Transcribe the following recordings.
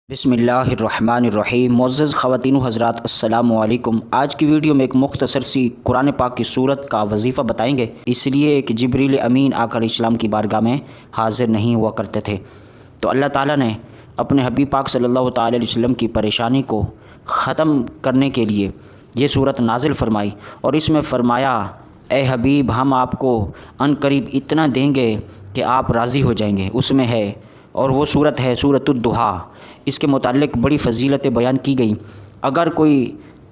بسم اللہ الرحمن الرحیم۔ معزز خواتین و حضرات، السلام علیکم۔ آج کی ویڈیو میں ایک مختصر سی قرآن پاک کی سورت کا وظیفہ بتائیں گے، اس لیے کہ جبریل امین آقا علیہ السلام کی بارگاہ میں حاضر نہیں ہوا کرتے تھے، تو اللہ تعالیٰ نے اپنے حبیب پاک صلی اللہ تعالی علیہ وسلم کی پریشانی کو ختم کرنے کے لیے یہ سورت نازل فرمائی، اور اس میں فرمایا اے حبیب، ہم آپ کو عن قریب اتنا دیں گے کہ آپ راضی ہو جائیں گے۔ اس میں ہے، اور وہ سورت ہے سورت الضحیٰ۔ اس کے متعلق بڑی فضیلتیں بیان کی گئی۔ اگر کوئی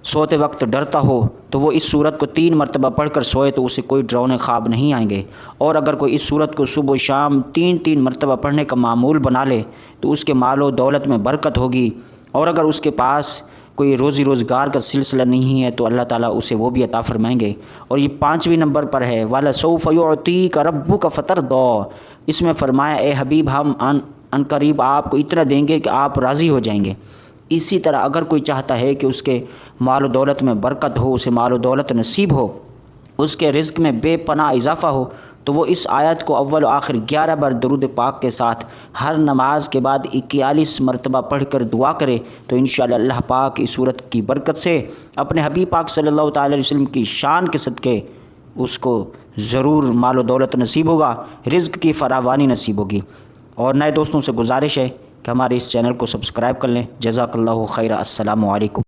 سوتے وقت ڈرتا ہو تو وہ اس سورت کو 3 مرتبہ پڑھ کر سوئے تو اسے کوئی ڈراؤنے خواب نہیں آئیں گے، اور اگر کوئی اس سورت کو صبح و شام 3 مرتبہ پڑھنے کا معمول بنا لے تو اس کے مال و دولت میں برکت ہوگی، اور اگر اس کے پاس کوئی روزی روزگار کا سلسلہ نہیں ہے تو اللہ تعالیٰ اسے وہ بھی عطا فرمائیں گے۔ اور یہ 5ویں نمبر پر ہے وَلَسَوْفَ يُعْطِيكَ رَبُّكَ فَتَرْضَىٰ۔ اس میں فرمایا اے حبیب، ہم ان قریب آپ کو اتنا دیں گے کہ آپ راضی ہو جائیں گے۔ اسی طرح اگر کوئی چاہتا ہے کہ اس کے مال و دولت میں برکت ہو، اسے مال و دولت نصیب ہو، اس کے رزق میں بے پناہ اضافہ ہو، تو وہ اس آیت کو اول و آخر 11 بار درود پاک کے ساتھ ہر نماز کے بعد 41 مرتبہ پڑھ کر دعا کرے تو انشاءاللہ اللہ پاک اس سورت کی برکت سے اپنے حبیب پاک صلی اللہ تعالی علیہ وسلم کی شان کے صدقے اس کو ضرور مال و دولت نصیب ہوگا، رزق کی فراوانی نصیب ہوگی۔ اور نئے دوستوں سے گزارش ہے کہ ہمارے اس چینل کو سبسکرائب کر لیں۔ جزاک اللہ خیر۔ السلام علیکم۔